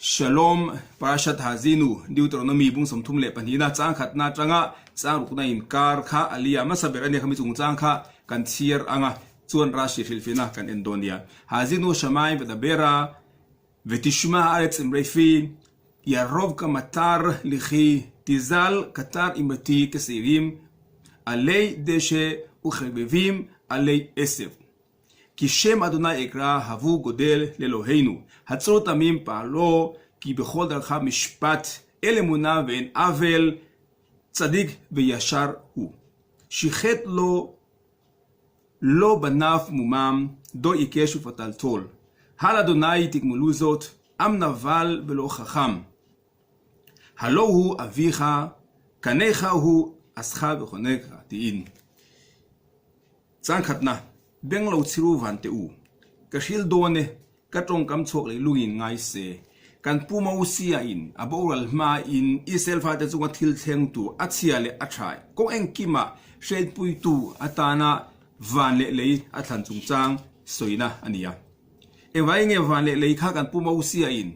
Shalom, Parashat HAAZINU, Deuteronomy bung somthum le panina chang khat na changa chang rukna in kar kha alia masaber ane khami chung chang kha kan thier anga chuan RASHI HRILHFIAHNA kan endonia HAAZINU shamai vedabera vetishma aretz imrefi yarov kamatar likhi tizal katar imati kesivim alei deshe uchebevim alei esev כי שם אדוני אקרא הבו גודל לאלוהינו הצרות עמים פעלו כי בכל דרכיו משפט אל אמונה ואין עוול צדיק וישר הוא שיחת לו לא בניו מומם דו עיקש ופתל תול על אדוני תגמלו זאת עם נבל ולא חכם הלא הוא אביך קניך הוא עשך וחונק תהין צנק חתנה Beng lo chiru van te u ka hil done ka tong kam chok le lungin ngai se kan puma usia in aboral ma in isel fa te chunga thil thleng tu achia le athai ko engkima sheit pui tu atana van le le athan chung chang soina ania ewai nge van le le kha kan puma usia in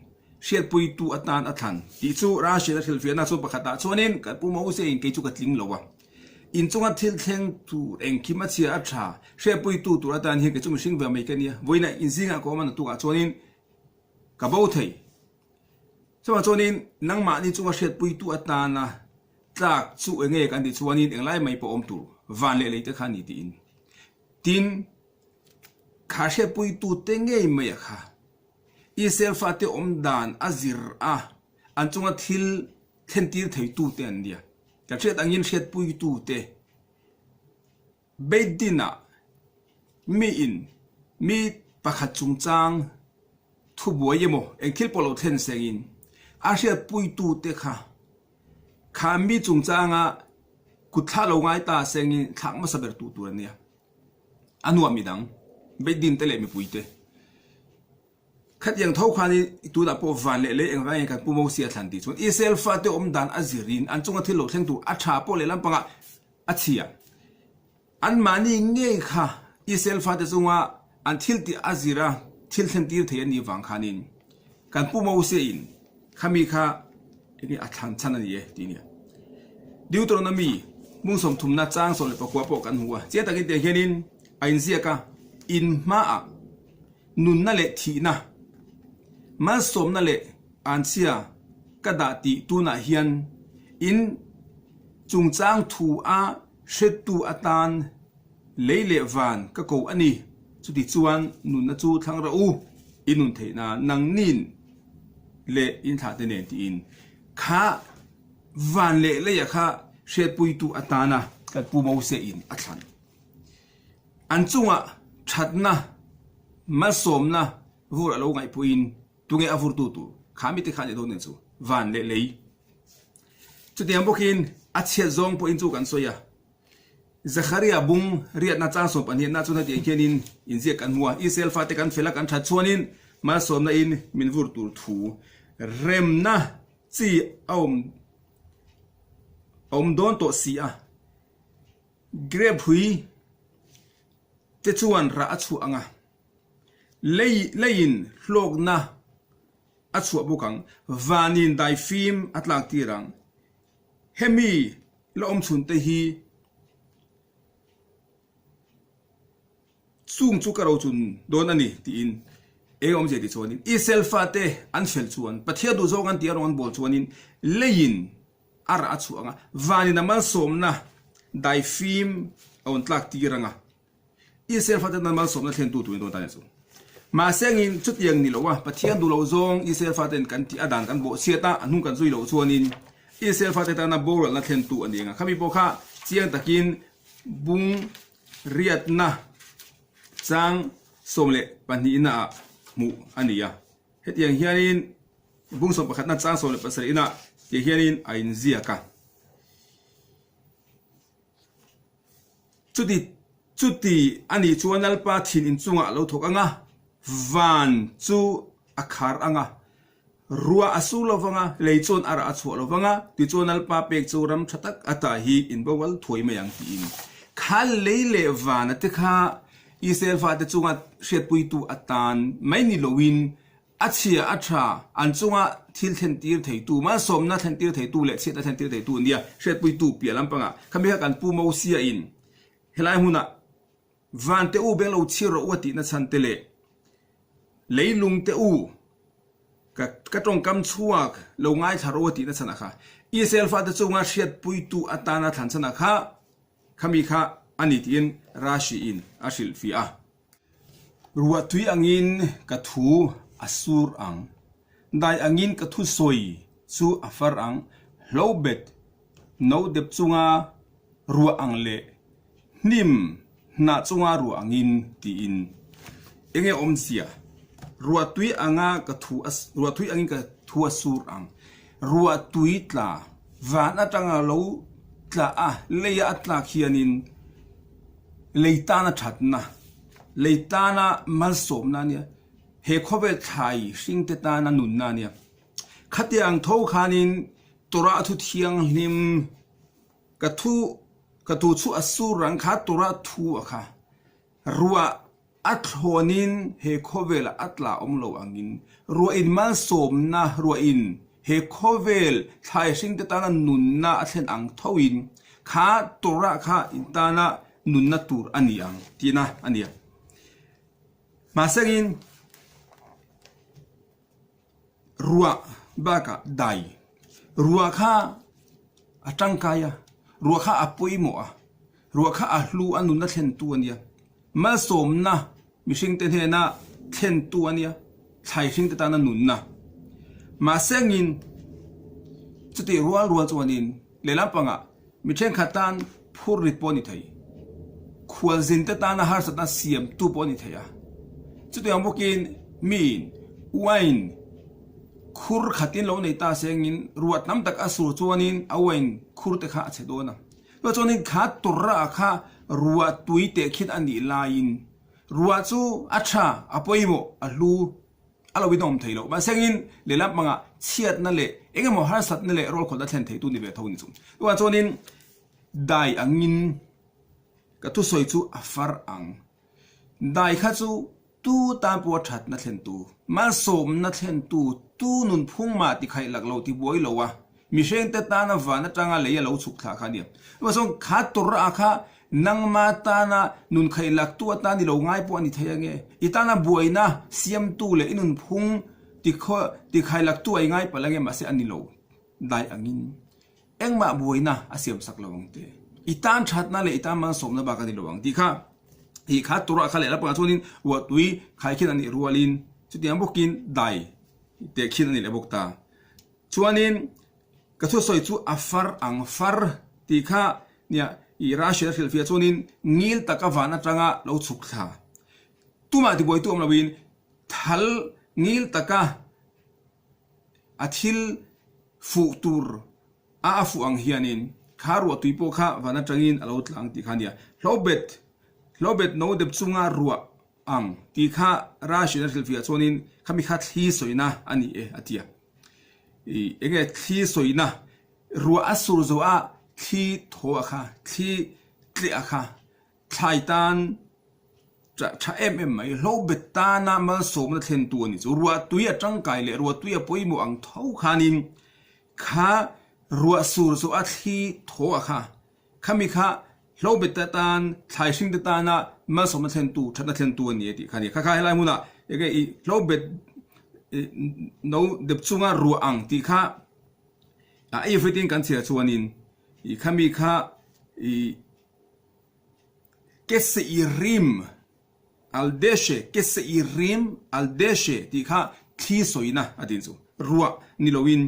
shet pui tu atan athan ti chu RASHI HRILHFIAHNA chu pakhata chonin kan puma usia in ke chu ka tling lowa in chunga thil thleng tu engkima chia atha she pui tu atan hi ke chu mishing ve mai kania voina in zinga ko man tu ka chonin ka bo thei chuma chonin nangma ni chunga shet pui tu atana tlak chu enge kan ti chuanin englai mai po om tu van le le te khani ti in tin kha she pui tu te ngei mai kha isel fa te om dan azir a an chunga thil thentir thei tu te an dia ka chet angin shet pui tu te beidina mi in mi pakhat chung chang thu boyemo engkhil polo then sengin a shet pui tu te kha mi chung changa kutha lo ngai ta sengin thak ma saber tu tu ania anu amidang beidin tele mi puite khat yang thau khani tu da po van le eng vai kan pu mo sia thlan ti chun isel fa te om dan azirin an chunga thilo thleng tu a tha po le lampanga achia an mani nge kha isel fa te chunga an thil ti azira thil thlen tir the ni wang khanin kan pu mo se in khami kha ini athan chana ni ti ni Deuteronomy mung som thumna chang sol pa kwa po kan huwa che ta ki te hianin ain zia ka in ma a nun na le thi na man som na le ansia kada ti tu na hian in chung chang thu a shetu atan leile van ka ko ani chu ti chuan nun na chu thlang ra u inun theina nang nin le in tha te ne ti in kha van le le ya kha shet pui tu atana ka pu mo se in athan an chunga thatna ma som na vur alo ngai puin tunge avur tu khami te khani do ne chu van le lei chu tiam bokin achhe zong po in chu kan soya Zakharia bung riat na chang so pan hi na chu na ti kenin in je kan muwa isel fa te kan fela kan tha chuanin ma som na in min vur tur thu rem na chi om don to sia grep hui te chuan ra achu anga lein hlok na achu bukang vanin dai film atlak tirang hemi lo om chun te hi chung chu karo chun don ani ti in e om je ti chonin isel fa te an fel chuan Pathianthu zong an tiar on bol chuanin lein ara achu anga vanin amal somna dai film on tlak tiranga isel fa te namal somna thlen tu in don ta ne chu ma sengin chut yang ni lowa Pathianthu lo zong isel fa ten kan ti adan kan bo siata anung kan zui lo chuanin isel fa te ta na bol na thlen tu aninga khami po kha chiang takin bung riat na chang somle pani na mu ania het yang hianin bung som pakhat na chang somle pasari na ye hianin ain ziaka chuti ani chuanal pa thin in chunga lo thok anga van chu akhar anga ruwa asulowanga leichon ara achu lovanga ti chonal pa pek churam thatak ata hi in bawal thoi mayang ti in khal leile van te kha isel fa te chunga shet pui tu atan mai ni lowin อัจฉริยะอัจฉาอันจงอ่ะทิลเทนตีร์ไทยตูมาสมนะเทนตีร์ไทยตูเละเสียแต่เทนตีร์ไทยตูเนี่ยเสียปุยตูเปียลำปังอ่ะคำพิการปูมาอุเสียอินเฮลัยมุนะวันเตอูเบงเราเชื่อว่าตินัสันเตเลเลยลุงเตอูกระตรงกำชัวเราง่ายทารวตินัสนะคะอิสราเอลฟ้าจะจงอาเชียดปุยตูอัตานาทันสนะคะขมิค่ะอันนี้ที่อินราชีอินอาชิลฟิอารัวตุยอังอินกระทูอัสูรอังได้อังอินกระทูสวยสู่อัฟรังโลเบ็ดนูเด็บจงอารัวอังเลนิมนาจงอารัวอังอินที่อินเองอมเสียรัวตุยอังกระทูรัวตุยอังอินกระทูอัสูรอังรัวตุยตลาวานาจังอาโลตลาเลยอัตลาขียนินเลยตานาชัดนะเลยตานามัลสมนาเนี่ยเฮคเวทไทยสิงเตตานานุนนาเนี่ยขัดยังท้อขานินตัวระทุเทียงนิมกระทูชูอสูรังขัดตัวระทูอะค่ะรัวอัตโหนินเฮคเวลอัตลาอมโลอังินรัวอินมัลสมนะรัวอินเฮคเวลไทยสิงเตตานานุนนาอัตเซนอังทวินขาตัวระขาอินตานานุนนาตูร์อันนี้อังทีนะอันนี้มาเสียงรัวบ้ากะได้รัวข้าจังกายรัวข้าอปุยหมอรัวข้าลูอันนุนนัทเทนตัวเนี่ยมาสมนะมิชิงเตนเฮนะเทนตัวเนี่ยใช้ชิงเตตานันนุนนะมาเสียงจุดที่รัวจวนนินเลลัมปังะมิเช่นขัดตันพูดริปปนิทัยควรสินเตตานาฮาร์สตันเสียมตูปนิทัยจุดที่อันพวกินมีนไวน์คูร์ขัดตินเราในตาเสียงินรัวน้ำตักอสูรจวนินเอาไว้คูร์เตขาเฉดโนะแล้วจวนินขาดตุระขารัวตุยเตคิดอันนี้ลายินรัวจูอัชชาอภัยโมอัลลูอัลวิดอมไทยเรามาเสียงินเลลับมังะเชียดนั่นแหละเองมหาสัตว์นั่นแหละรอลคนละเทนไทยตุนิเวทาวนิจุแล้วจวนินได้อังยินก็ทุสอยจูอัฟาร์อังได้ข้าจูตูตามปวดชัดนัทเทนตูมาสมนัทเทนตูตูนุนพุ่งมาติใครหลักเราที่บวยเราวะมิเชนเตตานาฟานะจังอะไรเราสุขขาขาเนี่ยว่าส่งขาตุระขานังมาตานานุนใครหลักตัวตานี่เราง่ายปวนี่เทียงเงอีตานาบวยนะเสียมตูเลยนุนพุ่งติใครหลักตัวง่ายปะละเงมาเสียอันนี้เราได้อังินเอ็งมาบวยนะอาเสียมสักเราเตอีตานชัดนั่นเลยอีตานมาสมนะบากันนี่เราที่ข้าอีขาตัวขาเลยแล้วปะชนินวัวตุยใครคิดอันนี้รัวลินจุดที่อันบุกินได้เด็กคิดอันนี้เลยบุกตาชวนินก็ทุกส่วนจูอัฟาร์อังฟาร์ที่ข้าเนี่ยอีราชีฮิลฟิอาชวนินงิลตะกวานะจังะเราสุขท่าตัวมาที่บอยตัวมันวินทัลงิลตะกะอัทิลฟูตูร์อาฟูอังเฮียนินข้ารัวตุยโปข้าวานะจังอินเราตลังที่ข้าเนี่ยโลเบ็ดโนเด็บจุงารัวอังที่ข้าราชินัทฮิลฟิอาชวนินข้ามีข้าที่สวยนะอันนี้อัติยาเองที่สวยนะรัวอัสุรโซอาที่ทัวข้าที่เกลียข้าไทตันจะใช้ไม่โลเบ็ดตานามาสมนัทเทนตัวนี่รัวตุยจังไกเลยรัวตุยปุยมัวอังเท่าข้านินข้ารัวสุรโซอาที่ทัวข้ามีข้าโลเบ็ดตานใช้ชิงตานามาสมนัทเทนตัวชัดนัทเทนตัวนี่ที่ข้านี่ข้าให้ไล่มุนะเองโลเบ็ดโน้เด็บจุงารัวอังที่ข้าไอ้ฟิติงกันเสียชวนินข้ามีข้าเกสอีริมอัลเดเชเกสอีริมอัลเดเชที่ข้าที่สวยนะอดินซูรัวนิโลวิน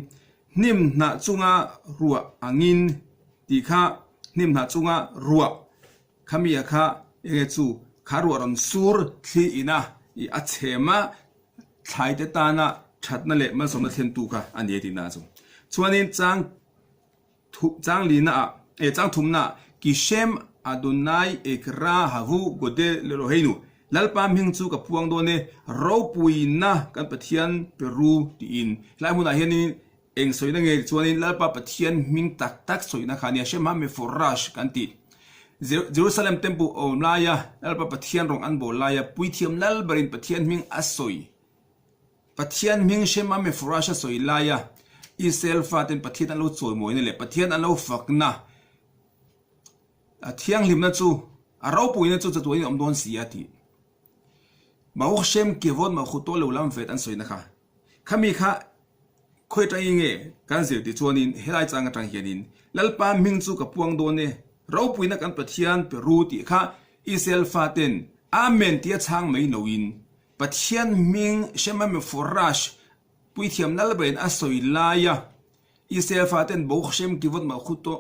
นิมนาจุงารัวอังินที่ข้านิมนาจุงารัวข้ามีข้าเอจูข้ารัวรันซูร์ที่อินะอัจเฉมาใช้แต่ตานะชัดนั่นแหละมันสมนัทเทนตูค่ะอันนี้ที่น่าสนชวนินจังลีน่ะจังทุมน่ะกิเชมอดุนัยเอกราฮาวูกเดเลโรเฮนูลัลปามหิงจูกับพวงโดเนเราปุยนะกันปะเทียนเปรูตีอินหลายมุนาเฮนี่เองสวยนั่งเองชวนินลัลปาปะเทียนมิงตักสวยนะค่ะเนี่ยเชมฮามิฟอรัชกันติเยรูซาเล็มเต็มปูโอลายะลัลปาปะเทียนรองอันโบลายะปุยเทียมลัลบรินปะเทียนมิงอัสสวยท ปะเทียนมิงเชมาเมฟราชสอยลายอิสราเอลฟาเต็นปะเทียนอันเราสวยมวยนี่แหละปะเทียนอันเราฝักนะเที่ยงลิมนะจูเราปุยนะจูจะตัวนี้อมโดนเสียทีมาอุเชมเกี่ยวกับมาขุดตัวเหลวล้ำเฟตันสวยนะคะข้ามีข้าคุยใจยังไงการเสียติชวนินเฮลัยจังกันจังเฮียนินแล้วปามิงจูกับพวงโดนเนี่ยเราปุยนักการปะเทียนเปรูติข้าอิสราเอลฟาเต็นอาเมนที่ช่างไม่นวินปะเทียนมิงเชมาเมฟราชปุยเทียมนั่นเป็นอัศวิลายะอิสราเอลฟาเต็นบุกเชมกิวต์มาขุดตัว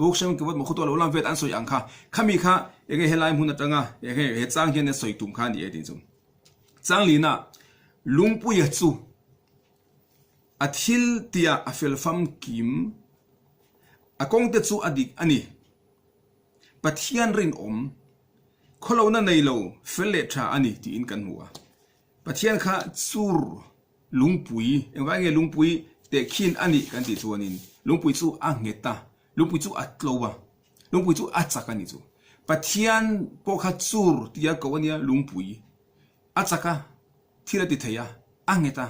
บุกเชมกิวต์มาขุดตัวเราลำเวทอันสวยอังค่ะข้ามีข้ายังไงเฮลัยมุนจังอ่ะยังไงเฮจังเฮียนสวยตุ่มข้านี่เองจุ่มจังลีน่ะลุงปุยจูอาทิลเตียอาเฟลฟัมกิมอากงเตจูอดิกอันนี้ปะเทียนรินอมคนเรานั่นในเราเฟลเลชาอันนี้ที่อินกันหัวปะเทียนข้าจูลุงปุยเอ็งว่าไงลุงปุยแต่ขินอันนี้กันที่ตัวนี้ลุงปุยจูอ่างเงตาลุงปุยจูอัดโลวะลุงปุยจูอัดจักกันนี่จูปะเทียนพวกข้าจูที่ยากกว่านี้ลุงปุยอัดจักที่เราติดเทียอ่างเงตา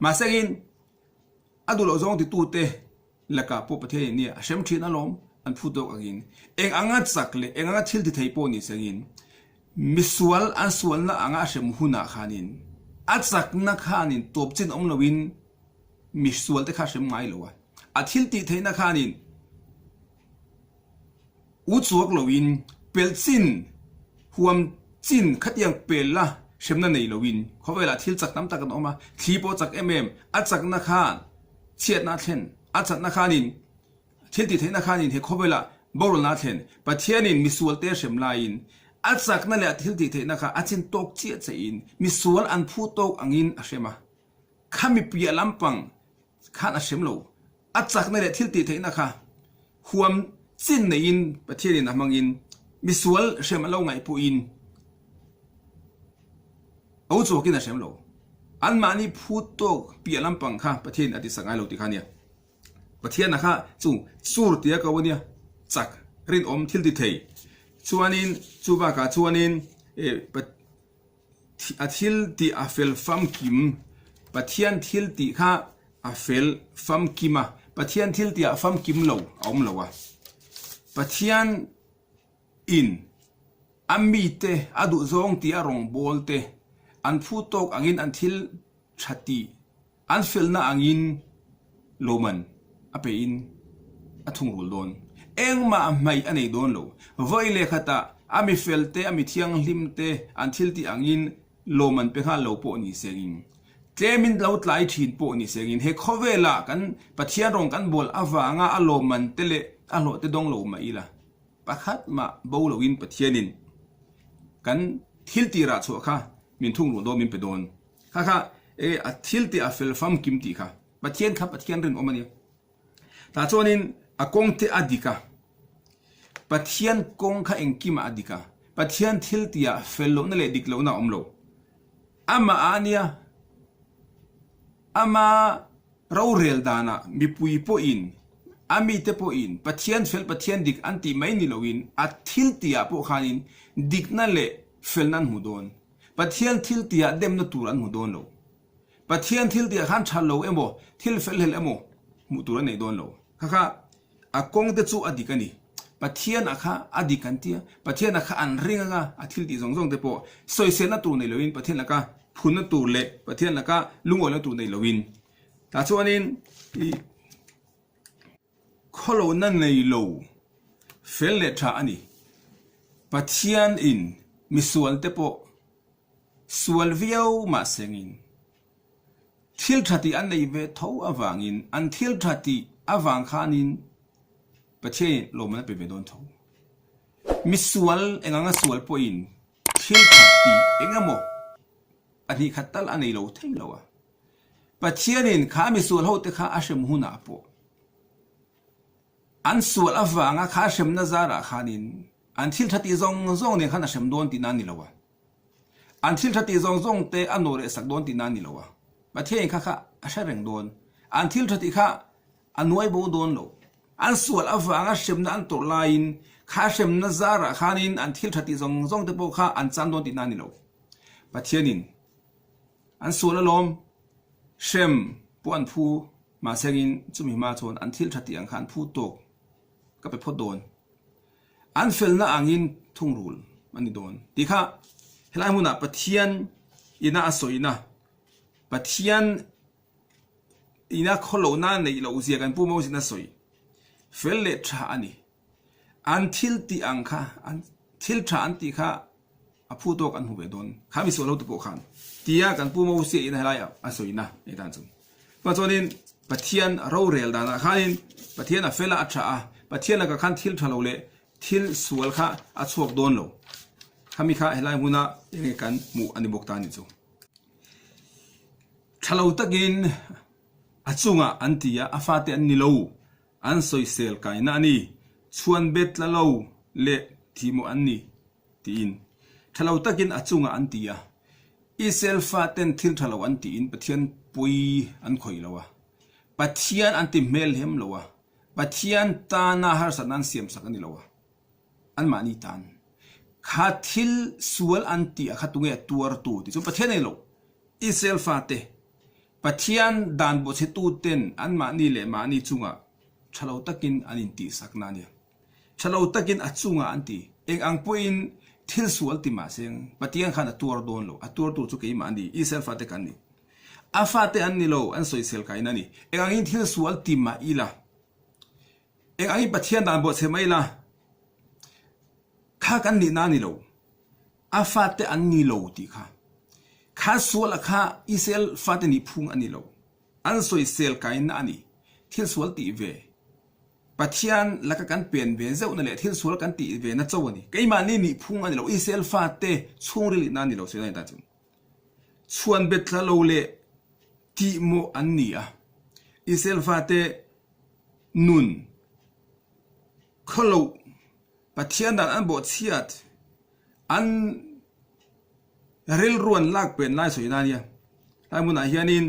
มาเสียงอดูเราจงติดตัวเตะแล้วก็พวกประเทศนี้เชื่อมชีนอารมณ์อันพูดตัวกันเองอ่างอัดจักเลยเองอ่างอัดทิลติดเทียปนี่เสียงมิสวลอันสวลน่ะอ่างอัดเชื่อมหุ่นขานินอัดจักนักขานินตัวจินอมลวินมิสวลแต่ข้าเชื่อมไม่รู้ว่าอัดทิลติดเทียนักขานินอุจวกลวินเปลจินห่วมจินขัดยังเปลละเชื่อมนั่นในลวินเขาเวลาทิลจักน้ำตากันออกมาทีโปจักอัดจักนักขาเชียดนาเทนอาจัดนักขานินทิลติดเทียนักขานินเฮเขาเวลาบอลนาเทนปะเทียนินมิสวลเตเชื่อมลายินอาจักนั่นแหละทิลติดเทียนักขาอาจินตกเจียดเสียนมิสวลอันพูดตกอังอินอาเชมาข้ามีเปียลำปังข้าอาเชมโลอาจักนั่นแหละทิลติดเทียนักขาห่วมจินในอินปะเทียนินมังอินมิสวลเชมาโลไงปูอินเอาจวกินอาเชมโลอันมานี่พูดโตเปียลำปังค่ะประเทศอดีตสังไงเราติค่ะเนี่ยประเทศนะคะจู่สูรเตียกับวันเนี่ยจักรินอมทิลติเทยชวนินจูบากาชวนินอาทิลติอาเฟลฟัมกิมประเทศทิลติค่ะอาเฟลฟัมกิมาประเทศทิลติอาฟัมกิมเราเอามเราวะประเทศอินอามีเตอดุซองตีอารองบอลเตอันพูดตกอังอินอันทิลชัดตีอันเฟลน่าอังอินโลมันอเปอินอทุ่งรูลโดนเองมาไม่อันไหนโดนโลไว้เลยค่ะตาอามีเฟลเตอามีเทียงลิมเตอันทิลตีอังอินโลมันเป็นข้าโลโปนี่เสียงเจมินเราไล่ทีนโปนี่เสียงเฮคเวล่ากันปะเทียรองกันบอลอาวางอาโลมันเตเลอาโลเตดงโลมาอีละปะคัดมาบูโลวินปะเทียนินกันทิลตีราชัวค่ะมินทุ่งรูโดมินไปโดนค่ะอาทิลตีอาเฟลฟัมกิมตีค่ะปะเทียนครับปะเทียนเรื่องอมันเนี่ยแต่ส่วนนี้อากงเตอดีค่ะปะเทียนกงค่ะเองกิมาอดีค่ะปะเทียนทิลตีอาเฟลโลนั่นแหละดิกโลน่าอมโลอามาอันเนี่ยอามาเราเรียลดานะมีปุยโปอินอามีเตโปอินปะเทียนเฟลปะเทียนดิกอันตีไม่นิโลวินอาทิลตีอาโปขานินดิกนั่นแหละเฟลนั้นหูโดนปะเทียนทิลตีอาเดมนตูรันหูโดนโลปะเทียนทิลตีอาขันชัลโลเอโมทิลเฟลเฮลเอโมมุตุรันในโดนโลค่ะอากงเตจูอดีกันนี่ปะเทียนอาค่ะอดีกันเตียปะเทียนอาค่ะอันริงอ่ะอาทิลตีซงเตโปสอยเซนตูในโลวินปะเทียนอาค่ะพุนตูเละปะเทียนอาค่ะลุงโอลตูในโลวินแต่ส่วนนี้ขโลนั่นในโลเฟลเลชาอันนี้ปะเทียนอินมิสวลเตโปสวลวิวมาเซงินทิลทัติอันในเวทเอาอวังอินอันทิลทัติอวังขานินปะเทียนโลมันเป็นเวดอนทาวมิสวลเองสวลโปอินทิลทัติเองโมอันนี้ขัดตัลอันในโลเท่งโลอะปะเทียนินข้ามิสวลเขาแต่ข้าอาเชมหุนาโปอันสวลอวังข้าเชมนาซาระขานินอันทิลทัติซงเนี่ยข้าอาเชมโดนตีนันนี่โลวะอันทิลทัติซงเตอันโนเรสักโดนตีนันนี่โลวะปะเทียนข้าอาเชเร่งโดนอันทิลทัติข้าอันนวยโบโดนโลอันสวลอวังอาเชมนันตัวไลน์ข้าเชมนาซาระขานินอันทิลทัติซงเตโปข้าอันจันโดนตีนันนี่โลปะเทียนินอันสวลอารมณ์ shem puan phu ma sengin chumi ma chon an thil thati ang khan phu tok ka pe phodon an fel na angin thung rul mani don tikha helai muna pathian ina asoina pathian ina kholo na nei lo zia kan pu mo sina soi fel le tha ani an thil ti ang kha an thil tha an ti kha a phu tok an hu ve don khami so lo tu po khan tia kan pu mo se ina helai asoina e dan chung pa chonin pathian ro rel dana khanin pathian a fela atha a pathian ka khan thil thalo le thil sual kha a chok don lo khami kha helai huna enge kan mu ani bok ta ni chu thalo takin achunga antia afate an ni lo an soi sel kai na ni chuan bet la lo le thimo an ni tin thalo takin achunga antia isel faten thil thalo an ti in pathian pui an khoi lawa pathian anti mel hem lawa pathian ta na har sanan siam sakani lawa an mani tan kha thil sual anti a khatunge tuar tu ti chu pathian ei lo isel fate pathian dan bo che tu ten an mani le mani chunga thalo takin anin ti sakna ni thalo takin achunga anti eng ang puin thil sual ti ma seng pathian khan atur don lo atur tu chu ke mani isel fate kan ni afate an ni lo an soi sel kai na ni eng ang thil sual ti ma ila eng ang pathian dan bo che mai la kha kan ni na ni lo afate an ni lo ti kha kha sual kha isel fate ni phung ani lo an soi sel kai na ani thil sual ti ve pathian laka kan pen ve zeu na le thil sual kan ti ve na chawani keima ni ni phung ani lo isel fate chungri na ni lo se na ta chu chuan betla lo le ti mo an ni a isel fate nun kholo pathian dan an bo chiat an rel ruan lak pen lai soi na nia lai mun a hianin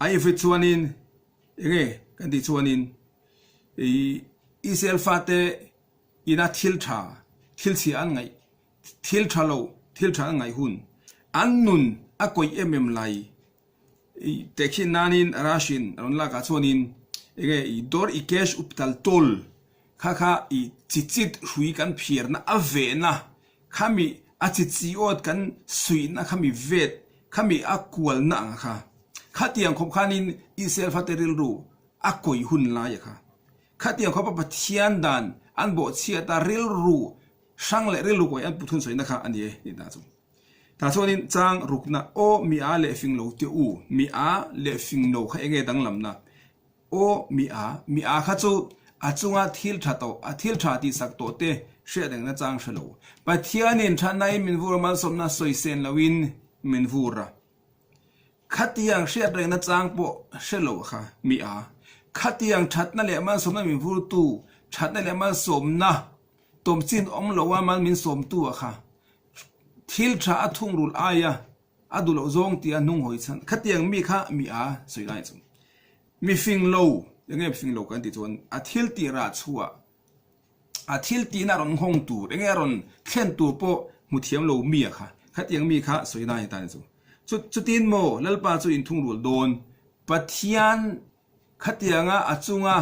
ai fi chuanin enge kan di chuanin isel fate ina thil si an ngai thil tha lo thil tha ngai hun an nun a koi lai tekhin nanin rashin ron la ka chuanin enge I dor I cash uptal tol kha I chichit hui kan phier na ave na khami a chichiot kan sui na khami vet khami akwal na kha khatiang khop khanin isel fateril ru akoi hun la ya kha khatiang khop pathian dan an bo chia ta ril ru sang le ril ko an puthun soi na kha ani ni da chu ta chonin chang rukna o mi a le fing lo ti u mi a le fing no kha enge dang lam na o mi a kha chu achunga thil tha to a thil tha ti sak to te she deng na chang shalo pathianin thanai min vur mal somna soi sen lawin min vura khatiang she deng na chang po shelo kha mi a khatiang thatna le man somna min vur tu thatna le man somna tom chin om lowa man min som tu kha thil tha athung rul aya adulo zong ti anung hoi chan khatiang mi kha mi a soi lai chu mi fing lo enge fing lo kan ti chon a thil ti ra chua a thil ti na ron hong tu enge ron thlen tu po muthiam lo mi kha khatiang mi kha soi nai ta chu chu tin mo lalpa chu in thung rul don pathian khatianga achunga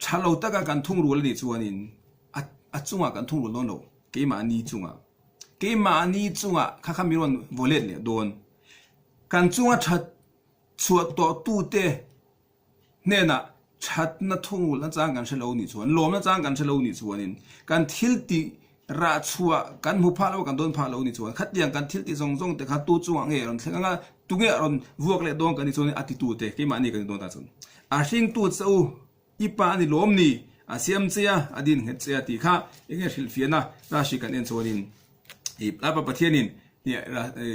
thalo taka kan thung rul ni chuanin achunga kan thung rul no keima ni chunga kha kha miron volet le don kan chunga that chuat to tu te ne na chat na thung rul na chang kan shelo ni chuan lom na chang kan shelo ni chuanin kan thil ti ra chua kan mu pha lo kan don pha lo ni chuan khatiang kan thil ti zong zong te kha tu chuang nge ron thlenga tu nge ron vuak le dong kan ni chuan attitude te keima ni kan don ta chun a hring tu chau ipa ni lom ni a siam chia adin nge chia ti kha enge HRILHFIAHNA rashi kan en chuanin I lapa pathianin ni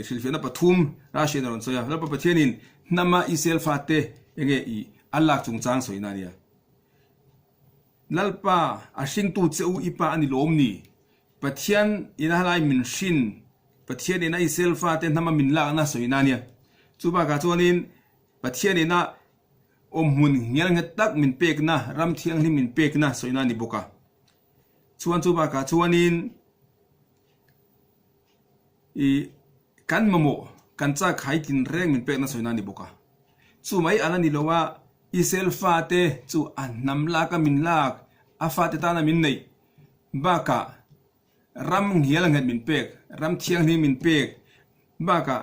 HRILHFIAHNA pathum rashi ron soya lapa pathianin nama isel fate enge I Allah chung chang soina nia lalpa a hring tu cheu ipa ani lom ni pathian ina halai min shin pathian ina isel fate nama min la na soina nia chuba ka chuanin pathian ina mun ngel nge tak min pek na ram thiang ni min pek na soina ni boka chuan chuba ka chuanin I kan mamo kan cha khai tin reng min pek na soina ni boka chu mai anani lowa Israel fa te chu an nam la ka min lak a fa te ta na min nei baka ram hial ngat min pek ram thiang ni min pek baka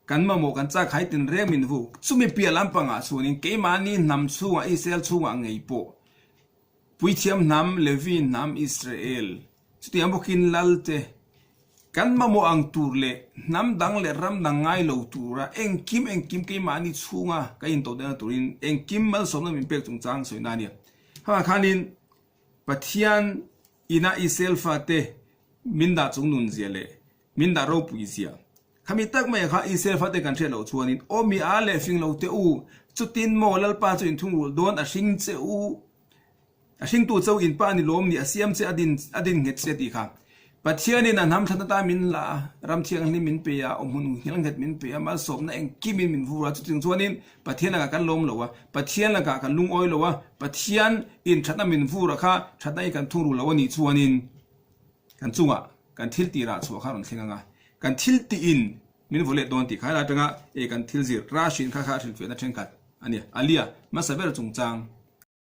kan ma mo kan cha khai tin reng min vu chumi pia lampanga chunin ke mani nam chunga Israel chunga ngei po puithiam nam Levi nam Israel chuti ambokin lalte kan ma mo ang turle nam dang le ram dang ngai lo tura engkim ke mani chunga ka in to da turin engkim mal som na min pek chung chang soina ni ha khanin pathian ina Israel fa te minda chung nun ziale minda ro puizia khami tak mai kha Israel fa te kan the lo chuanin o mi a le fing lo te u chutin mo lal pa chu in thung ul don a hring che u a hring tu chau in pa ni lom ni asiam che adin nget se ti kha pathian in anham thana ta min la ram thiang ni min pe ya omun hilang het min pe ya mal som na eng kim min vura chutin chuanin pathian la kan lom lowa pathian la ka kan lung oi lowa pathian in thana min vura kha thana I kan thung ru lawani chuanin kan chunga kan thil ti ra chu kha ron thlenga kan thil ti in min vole don ti kha la tanga e kan thil zir rashin kha HRILHFIAHNA thenkat ania alia masaber chungchang